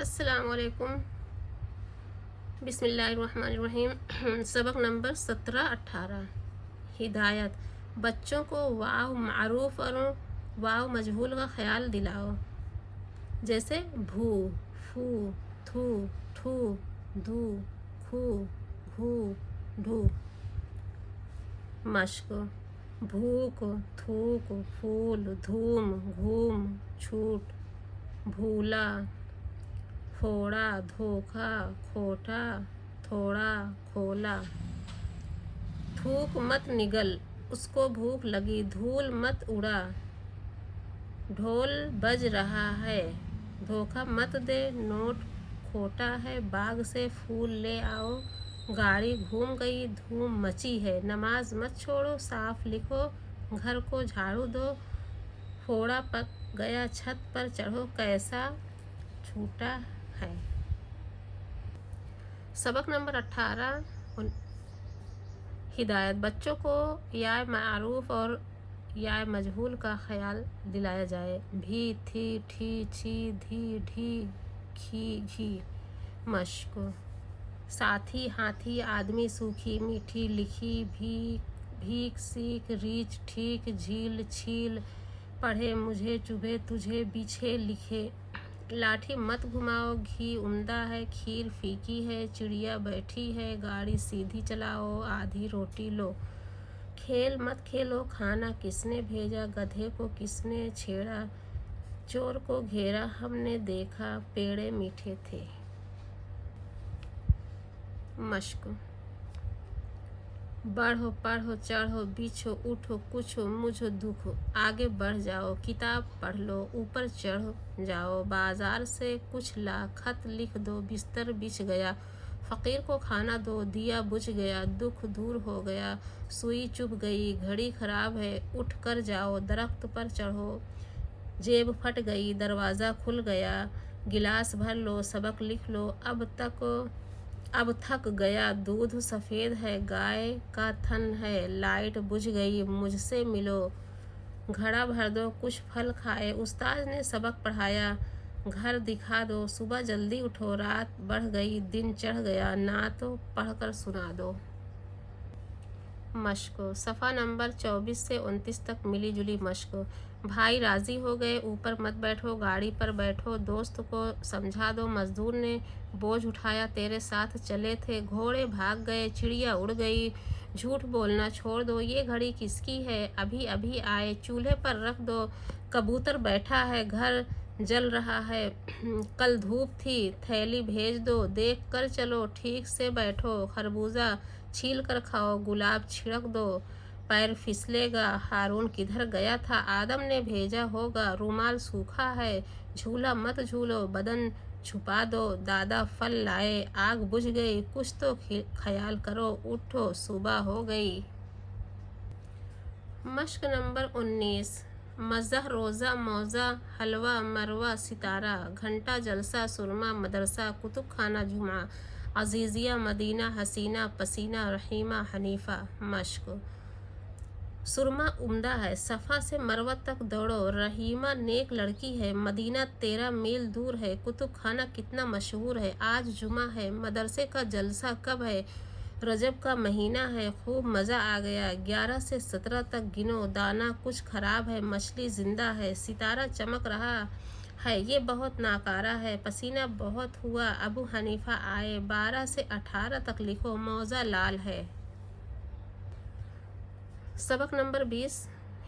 السلام علیکم۔ بسم اللہ الرحمن الرحیم۔ سبق نمبر 17-18 ہدایت۔ بچوں کو واو معروف اور واو مجہول کا خیال دلاؤ، جیسے بھو، فو، تھو، ٹھو، دھو، کھو، گھو، ڈھو۔ مشق: بھوک، تھوک، پھول، دھوم، گھوم، چھوٹ، بھولا، پھوڑا، دھوکا، کھوٹا، تھوڑا، کھولا۔ تھوک مت نگل، اس کو بھوک لگی، دھول مت اڑا، ڈھول بج رہا ہے، دھوکا مت دے، نوٹ کھوٹا ہے، باغ سے پھول لے آؤ، گاڑی گھوم گئی، دھوم مچی ہے، نماز مت چھوڑو، صاف لکھو، گھر کو جھاڑو دو، پھوڑا پک گیا، چھت پر چڑھو، کیسا چھوٹا ہے۔ سبق نمبر 18 ہدایت۔ بچوں کو یا معروف اور یا مجہول کا خیال دلایا جائے، بھی، تھی، ٹھی، چھی، دھی، ڈھی، کھی، گھی۔ مشق: ساتھی، ہاتھی، آدمی، سوکھی، میٹھی، لکھی، بھیک، سیکھ، ریچھ، ٹھیک، جھیل، چھیل، پڑھے، مجھے، چبھے، تجھے، بچھے، لکھے۔ لاٹھی مت گھماؤ، گھی عمدہ ہے، کھیر پھیکی ہے، چڑیا بیٹھی ہے، گاڑی سیدھی چلاؤ، آدھی روٹی لو۔ کھیل مت کھیلو، کھانا کس نے بھیجا، گدھے کو کس نے چھیڑا، چور کو گھیرا، ہم نے دیکھا، پیڑے میٹھے تھے۔ مشق: بڑھو، پڑھو، چڑھو، بچھو، اٹھو، کچھ مجھ دکھ، آگے بڑھ جاؤ، کتاب پڑھ لو، اوپر چڑھ جاؤ، بازار سے کچھ لا، خط لکھ دو، بستر بچھ گیا، فقیر کو کھانا دو، دیا بجھ گیا، دکھ دور ہو گیا، سوئی چبھ گئی، گھڑی خراب ہے، اٹھ کر جاؤ، درخت پر چڑھو، جیب پھٹ گئی، دروازہ کھل گیا، گلاس بھر لو، سبق لکھ لو، اب تھک گیا، دودھ سفید ہے، گائے کا تھن ہے، لائٹ بجھ گئی، مجھ سے ملو، گھڑا بھر دو، کچھ پھل کھائے، استاد نے سبق پڑھایا، گھر دکھا دو، صبح جلدی اٹھو، رات بڑھ گئی، دن چڑھ گیا، نعت پڑھ کر سنا دو۔ مشق: صفحہ نمبر 24 سے 29 تک ملی جلی مشق۔ بھائی راضی ہو گئے، اوپر مت بیٹھو، گاڑی پر بیٹھو، دوست کو سمجھا دو، مزدور نے بوجھ اٹھایا، تیرے ساتھ چلے تھے، گھوڑے بھاگ گئے، چڑیا اڑ گئی، جھوٹ بولنا چھوڑ دو، یہ گھڑی کس کی ہے، ابھی ابھی آئے، چولہے پر رکھ دو، کبوتر بیٹھا ہے، گھر جل رہا ہے، کل دھوپ تھی، تھیلی بھیج دو، دیکھ کر چلو، ٹھیک سے بیٹھو، خربوزہ چھیل کر کھاؤ، گلاب چھڑک دو، پیر پھسلے گا، ہارون کدھر گیا تھا، آدم نے بھیجا ہوگا، رومال سوکھا ہے، جھولا مت جھولو، بدن چھپا دو، دادا پھل لائے، آگ بجھ گئی، کچھ تو خیال کرو، اٹھو، صبح ہو گئی۔ مشق نمبر 19 مزہ، روزہ، موزہ، حلوہ، مروہ، ستارہ، گھنٹہ، جلسہ، سرما، مدرسہ، کتب خانہ، جمعہ، عزیزیہ، مدینہ، حسینہ، پسینہ، رحیمہ، حنیفہ۔ مشق: سرما عمدہ ہے، صفا سے مروہ تک دوڑو، رحیمہ نیک لڑکی ہے، مدینہ 13 میل دور ہے، کتب خانہ کتنا مشہور ہے، آج جمعہ ہے، مدرسے کا جلسہ کب ہے، رجب کا مہینہ ہے، خوب مزہ آ گیا، 11 سے 17 تک گنو، دانہ کچھ خراب ہے، مچھلی زندہ ہے، ستارہ چمک رہا ہے، یہ بہت ناکارہ ہے، پسینہ بہت ہوا، ابو حنیفہ آئے، 12 سے 18 تک لکھو، موزہ لال ہے۔ سبق نمبر 20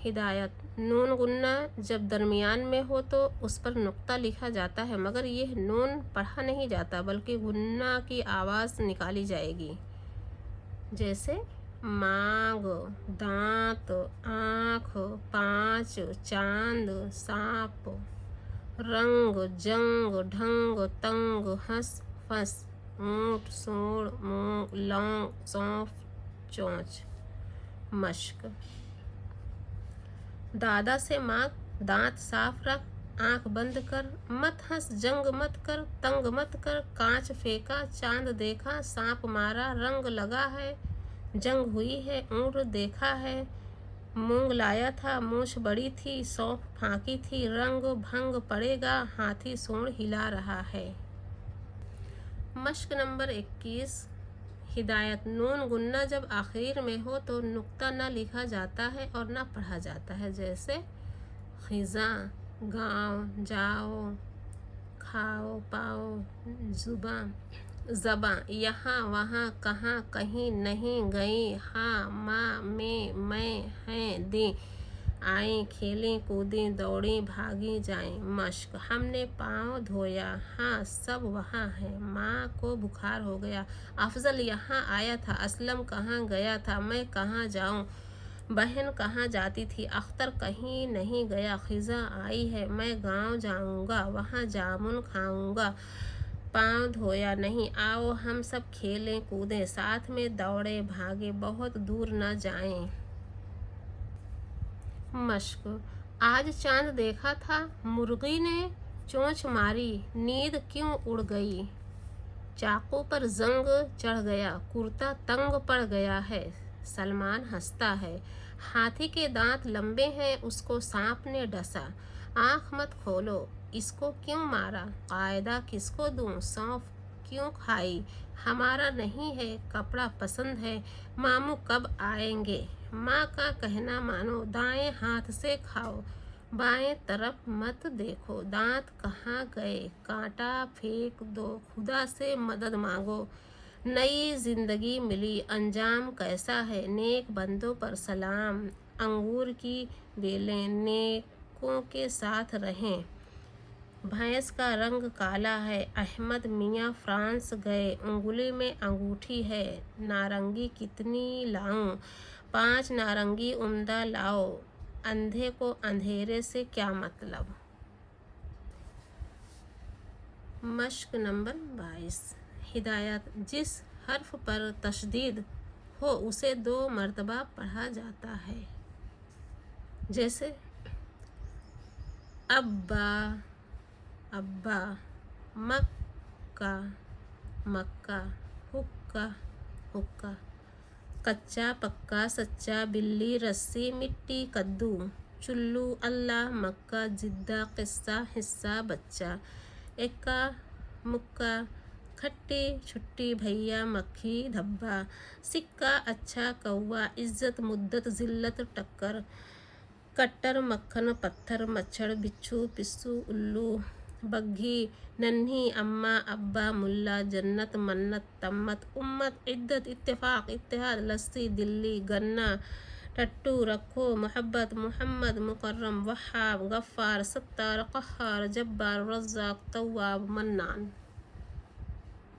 ہدایت۔ نون غنہ جب درمیان میں ہو تو اس پر نقطہ لکھا جاتا ہے، مگر یہ نون پڑھا نہیں جاتا بلکہ غنہ کی آواز نکالی جائے گی، جیسے مانگ، دانت، آنکھ، پانچ، چاند، سانپ، رنگ، جنگ، ڈھنگ، تنگ، ہنس، پھنس، اونٹ، سوڑ، مونگ، لونگ، سونف، چونچ۔ مشق: دادا سے مانگ، دانت صاف رکھ، آنکھ بند کر، مت ہنس، جنگ مت کر، تنگ مت کر، کانچ پھینکا، چاند دیکھا، سانپ مارا، رنگ لگا ہے، جنگ ہوئی ہے، اونٹ دیکھا ہے، مونگ لایا تھا، مونچھ بڑی تھی، سونف پھانکی تھی، رنگ بھنگ پڑے گا، ہاتھی سونڈ ہلا رہا ہے۔ مشق نمبر 21 ہدایت نون گنہ جب آخر میں ہو تو نقطہ نہ لکھا جاتا ہے اور نہ پڑھا جاتا ہے، جیسے خزاں، گاؤں، جاؤ، کھاؤ، پاؤ، زباں، یہاں، وہاں، کہاں، کہیں، نہیں، گئی، ہاں، ماں، میں، ہیں، دیں، آئیں، کھیلیں، کودیں، دوڑیں، بھاگیں، جائیں۔ مشق ہم نے پاؤں دھویا، ہاں سب وہاں ہیں، ماں کو بخار ہو گیا، افضل یہاں آیا تھا، اسلم کہاں گیا تھا، میں کہاں جاؤں، بہن کہاں جاتی تھی، اختر کہیں نہیں گیا، خزاں آئی ہے، میں گاؤں جاؤں گا، وہاں جامن کھاؤں گا، پاؤں دھویا نہیں، آؤ ہم سب کھیلیں کودیں، ساتھ میں دوڑے بھاگے، بہت دور نہ جائیں۔ مشق آج چاند دیکھا تھا، مرغی نے چونچ ماری، نیند کیوں اڑ گئی، چاقو پر زنگ چڑھ گیا، کرتا تنگ پڑ گیا ہے، سلمان ہنستا ہے، ہاتھی کے دانت لمبے ہیں، اس کو سانپ نے ڈسا، آنکھ مت کھولو، اس کو کیوں مارا، قاعدہ کس کو دوں، سونف کیوں کھائی، ہمارا نہیں ہے، کپڑا پسند ہے، ماموں کب آئیں گے، ماں کا کہنا مانو، دائیں ہاتھ سے کھاؤ، بائیں طرف مت دیکھو، دانت کہاں گئے، کانٹا پھینک دو، خدا سے مدد مانگو، نئی زندگی ملی، انجام کیسا ہے، نیک بندوں پر سلام، انگور کی بیلیں، نیکوں کے ساتھ رہیں، بھینس کا رنگ کالا ہے، احمد میاں فرانس گئے، انگلی میں انگوٹھی ہے، نارنگی کتنی لاؤں، 5 نارنگی عمدہ لاؤ، اندھے کو اندھیرے سے کیا مطلب۔ مشق نمبر 22 ہدایت جس حرف پر تشدید ہو اسے 2 مرتبہ پڑھا جاتا ہے، جیسے ابا، ابا، مکہ، مکہ، حکہ، حکہ، کچا پکا سچا، بلی رسی، مٹی کدو، چلو اللہ، مکہ جدہ، قصہ حصہ بچہ، اکا مکا، کھٹی چھٹی بھیا، مکھی دھبا، سکہ اچھا کوا، عزت مدت ذلت ٹکر، کٹر مکھن پتھر، مچھر بچھو، پسو الو، بگھی ننھی، اماں ابا، ملا جنت، منت تمت، امت عدت، اتفاق اتحاد، لسی دلی، گنا ٹٹو، رکھو محبت، محمد مکرم، وہاب غفار، ستار قہار، جبار رزاق تواب منان۔